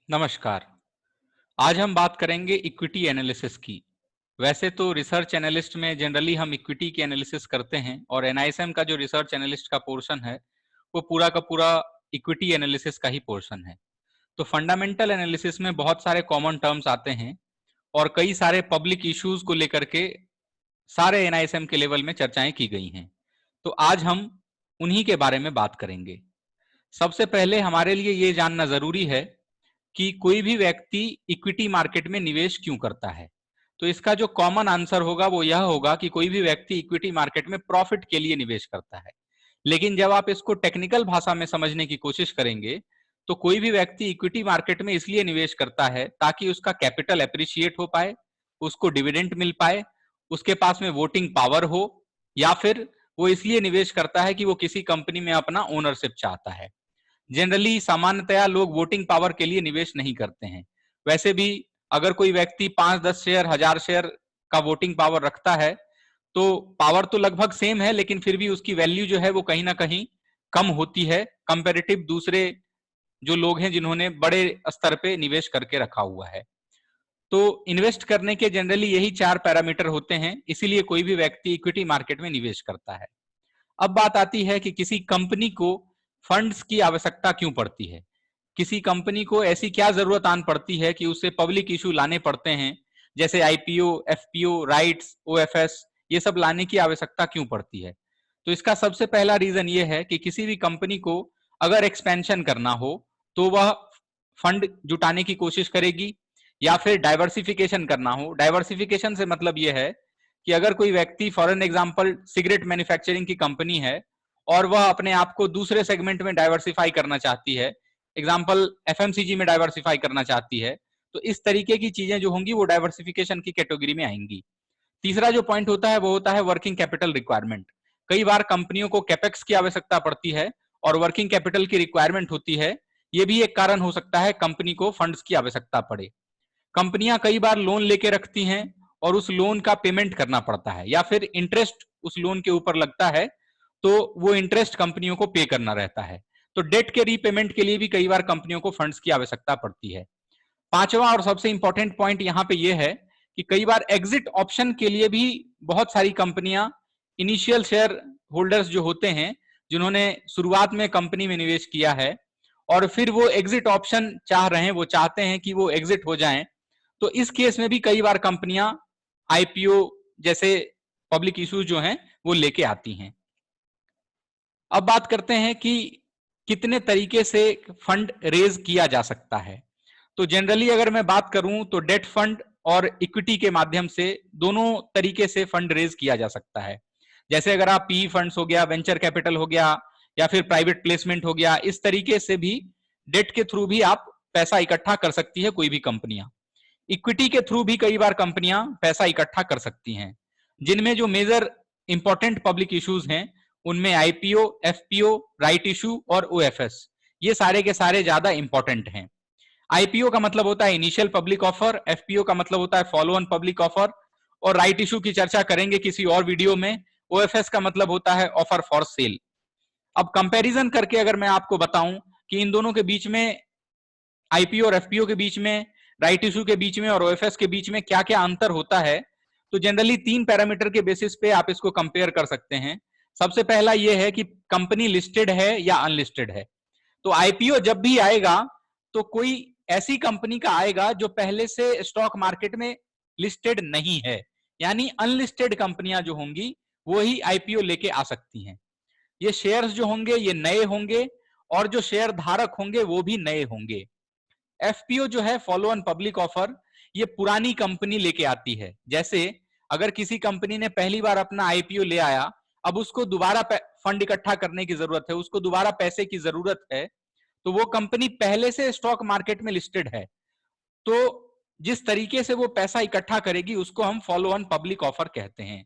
नमस्कार। आज हम बात करेंगे इक्विटी एनालिसिस की। वैसे तो रिसर्च एनालिस्ट में जनरली हम इक्विटी की एनालिसिस करते हैं और एनआईएसएम का जो रिसर्च एनालिस्ट का पोर्शन है वो पूरा का पूरा इक्विटी एनालिसिस का ही पोर्शन है। तो फंडामेंटल एनालिसिस में बहुत सारे कॉमन टर्म्स आते हैं और कई सारे पब्लिक इश्यूज को लेकर के सारे एनआईएसएम के लेवल में चर्चाएं की गई हैं। तो आज हम उन्हीं के बारे में बात करेंगे। सबसे पहले हमारे लिए ये जानना जरूरी है कि कोई भी व्यक्ति इक्विटी मार्केट में निवेश क्यों करता है। तो इसका जो कॉमन आंसर होगा वो यह होगा कि कोई भी व्यक्ति इक्विटी मार्केट में प्रॉफिट के लिए निवेश करता है। लेकिन जब आप इसको टेक्निकल भाषा में समझने की कोशिश करेंगे तो कोई भी व्यक्ति इक्विटी मार्केट में इसलिए निवेश करता है ताकि उसका कैपिटल एप्रिशिएट हो पाए, उसको डिविडेंड मिल पाए, उसके पास में वोटिंग पावर हो, या फिर वो इसलिए निवेश करता है कि वो किसी कंपनी में अपना ओनरशिप चाहता है। जनरली सामान्यतया लोग वोटिंग पावर के लिए निवेश नहीं करते हैं। वैसे भी अगर कोई व्यक्ति 5-10 शेयर 1000 शेयर का वोटिंग पावर रखता है तो पावर तो लगभग सेम है, लेकिन फिर भी उसकी वैल्यू जो है वो कहीं ना कहीं कम होती है कंपेरेटिव दूसरे जो लोग हैं जिन्होंने बड़े स्तर पे निवेश करके रखा हुआ है। तो इन्वेस्ट करने के जनरली यही 4 पैरामीटर होते हैं, इसीलिए कोई भी व्यक्ति इक्विटी मार्केट में निवेश करता है। अब बात आती है कि किसी कंपनी को फंड्स की आवश्यकता क्यों पड़ती है। किसी कंपनी को ऐसी क्या जरूरत आन पड़ती है कि उससे पब्लिक इशू लाने पड़ते हैं, जैसे आईपीओ, एफपीओ, राइट्स, ओएफएस, ये सब लाने की आवश्यकता क्यों पड़ती है। तो इसका सबसे पहला रीजन ये है कि किसी भी कंपनी को अगर एक्सपेंशन करना हो तो वह फंड जुटाने की कोशिश करेगी, या फिर डाइवर्सिफिकेशन करना हो। डाइवर्सिफिकेशन से मतलब यह है कि अगर कोई व्यक्ति for an example cigarette manufacturing की कंपनी है और वह अपने आप को दूसरे सेगमेंट में डाइवर्सिफाई करना चाहती है, एग्जांपल एफएमसीजी में डाइवर्सिफाई करना चाहती है, तो इस तरीके की चीजें जो होंगी वो डाइवर्सिफिकेशन की कैटेगरी में आएंगी। तीसरा जो पॉइंट होता है वो होता है वर्किंग कैपिटल रिक्वायरमेंट। कई बार कंपनियों को कैपेक्स की आवश्यकता पड़ती है और वर्किंग कैपिटल की रिक्वायरमेंट होती है। ये भी एक कारण हो सकता है कंपनी को फंड्स की आवश्यकता पड़े। कंपनियां कई बार लोन लेके रखती हैं और उस लोन का पेमेंट करना पड़ता है, या फिर इंटरेस्ट उस लोन के ऊपर लगता है तो वो इंटरेस्ट कंपनियों को पे करना रहता है। तो डेट के रीपेमेंट के लिए भी कई बार कंपनियों को फंड्स की आवश्यकता पड़ती है। पांचवा और सबसे इंपॉर्टेंट पॉइंट यहाँ पे ये है कि कई बार एग्जिट ऑप्शन के लिए भी बहुत सारी कंपनियां, इनिशियल शेयर होल्डर्स जो होते हैं जिन्होंने शुरुआत में कंपनी में निवेश किया है और फिर वो एग्जिट ऑप्शन चाह रहे हैं, वो चाहते हैं कि वो एग्जिट हो जाएं, तो इस केस में भी कई बार कंपनियां आईपीओ जैसे पब्लिक इश्यूज जो हैं वो लेके आती हैं। अब बात करते हैं कि कितने तरीके से फंड रेज किया जा सकता है। तो जनरली अगर मैं बात करूं तो डेट फंड और इक्विटी के माध्यम से दोनों तरीके से फंड रेज किया जा सकता है। जैसे अगर आप पीई फंड्स हो गया, वेंचर कैपिटल हो गया, या फिर प्राइवेट प्लेसमेंट हो गया, इस तरीके से भी डेट के थ्रू भी आप पैसा इकट्ठा कर सकती है कोई भी कंपनियां। इक्विटी के थ्रू भी कई बार कंपनियां पैसा इकट्ठा कर सकती हैं, जिनमें जो मेजर इंपॉर्टेंट पब्लिक इश्यूज हैं उनमें आईपीओ, एफपीओ, राइट इशू और ओएफएस, ये सारे के सारे ज्यादा इंपॉर्टेंट हैं। आईपीओ का मतलब होता है इनिशियल पब्लिक ऑफर, एफपीओ का मतलब होता है फॉलो ऑन पब्लिक ऑफर, और राइट इशू की चर्चा करेंगे किसी और वीडियो में। ओएफएस का मतलब होता है ऑफर फॉर सेल। अब कंपैरिजन करके अगर मैं आपको बताऊं कि इन दोनों के बीच में, आईपीओ और एफपीओ के बीच में, राइट इशू के बीच में और ओएफएस के बीच में क्या क्या अंतर होता है, तो जनरली 3 पैरामीटर के बेसिस पे आप इसको कंपेयर कर सकते हैं। सबसे पहला यह है कि कंपनी लिस्टेड है या अनलिस्टेड है। तो आईपीओ जब भी आएगा तो कोई ऐसी कंपनी का आएगा जो पहले से स्टॉक मार्केट में लिस्टेड नहीं है, यानी अनलिस्टेड कंपनियां जो होंगी वो ही आईपीओ लेके आ सकती हैं। ये शेयर्स जो होंगे ये नए होंगे और जो शेयर धारक होंगे वो भी नए होंगे। एफपीओ जो है फॉलो ऑन पब्लिक ऑफर, ये पुरानी कंपनी लेके आती है। जैसे अगर किसी कंपनी ने पहली बार अपना आईपीओ ले आया, अब उसको दोबारा फंड इकट्ठा करने की जरूरत है, उसको दोबारा पैसे की जरूरत है, तो वो कंपनी पहले से स्टॉक मार्केट में लिस्टेड है, तो जिस तरीके से वो पैसा इकट्ठा करेगी उसको हम फॉलो ऑन पब्लिक ऑफर कहते हैं।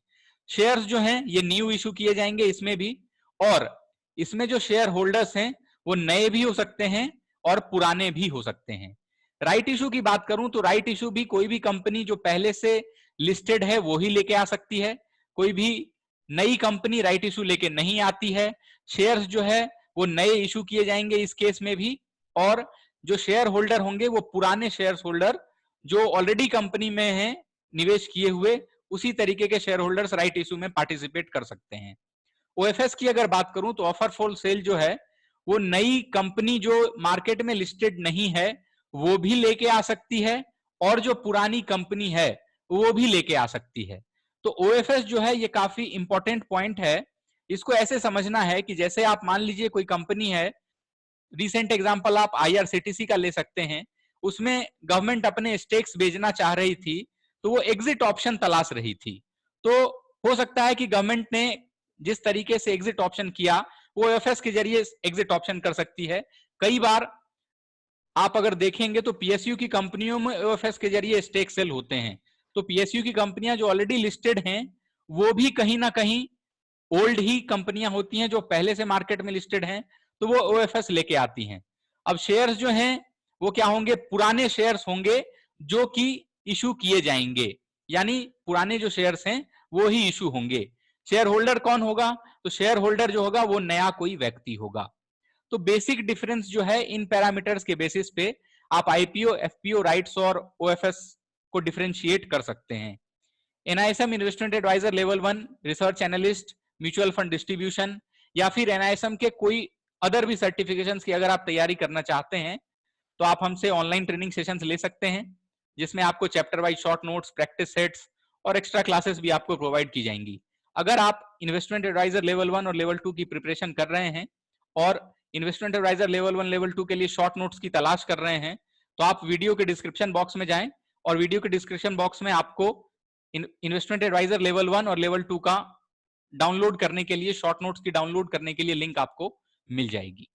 शेयर्स जो हैं ये न्यू इशू किए जाएंगे इसमें भी, और इसमें जो शेयर होल्डर्स हैं वो नए भी हो सकते हैं और पुराने भी हो सकते हैं। राइट इशू की बात करूं तो राइट इशू भी कोई भी कंपनी जो पहले से लिस्टेड है वो ही लेके आ सकती है, कोई भी नई कंपनी राइट इशू लेके नहीं आती है। शेयर्स जो है वो नए इशू किए जाएंगे इस केस में भी, और जो शेयर होल्डर होंगे वो पुराने शेयर होल्डर जो ऑलरेडी कंपनी में हैं निवेश किए हुए, उसी तरीके के शेयर होल्डर्स राइट इशू में पार्टिसिपेट कर सकते हैं। ओएफएस की अगर बात करूं तो ऑफर फॉर सेल जो है वो नई कंपनी जो मार्केट में लिस्टेड नहीं है वो भी लेके आ सकती है, और जो पुरानी कंपनी है वो भी लेके आ सकती है। तो ओएफएस जो है ये काफी इंपॉर्टेंट पॉइंट है। इसको ऐसे समझना है कि जैसे आप मान लीजिए कोई कंपनी है, रिसेंट एग्जांपल आप आईआरसीटीसी का ले सकते हैं, उसमें गवर्नमेंट अपने स्टेक्स बेचना चाह रही थी तो वो एग्जिट ऑप्शन तलाश रही थी। तो हो सकता है कि गवर्नमेंट ने जिस तरीके से एग्जिट ऑप्शन किया वो ओएफएस के जरिए एग्जिट ऑप्शन कर सकती है। कई बार आप अगर देखेंगे तो पीएसयू की कंपनियों में ओएफएस के जरिए स्टेक सेल होते हैं। तो पीएसयू की कंपनियां जो ऑलरेडी लिस्टेड हैं वो भी कहीं ना कहीं ओल्ड ही कंपनियां होती हैं जो पहले से मार्केट में लिस्टेड हैं, तो वो ओएफएस लेके आती हैं। अब शेयर्स जो हैं वो क्या होंगे, पुराने शेयर्स होंगे जो कि इशू किए जाएंगे, यानी पुराने जो शेयर्स हैं वो ही इशू होंगे। शेयर होल्डर कौन होगा, तो शेयर होल्डर जो होगा वो नया कोई व्यक्ति होगा। तो बेसिक डिफरेंस जो है इन पैरामीटर्स के बेसिस पे आप आईपीओ, एफपीओ राइट्स और ओएफएस को डिफरेंशिएट कर सकते हैं। NISM investment adviser level 1, research analyst, mutual fund distribution, या फिर एनआईएसएम के कोई अदर भी सर्टिफिकेशंस की अगर आप तैयारी करना चाहते हैं तो आप हमसे ऑनलाइन ट्रेनिंग सेशंस ले सकते हैं, जिसमें आपको chapter wise short notes, practice sets और एक्स्ट्रा क्लासेस भी आपको प्रोवाइड की जाएंगी। अगर आप इन्वेस्टमेंट एडवाइजर लेवल 1 और लेवल 2 की प्रिपरेशन कर रहे हैं और इन्वेस्टमेंट एडवाइजर लेवल 1 लेवल 2 के लिए शॉर्ट नोट्स की तलाश कर रहे हैं, तो आप वीडियो के डिस्क्रिप्शन बॉक्स में जाएं और वीडियो के डिस्क्रिप्शन बॉक्स में आपको इन्वेस्टमेंट एडवाइजर लेवल 1 और लेवल 2 का डाउनलोड करने के लिए, शॉर्ट नोट्स की डाउनलोड करने के लिए लिंक आपको मिल जाएगी।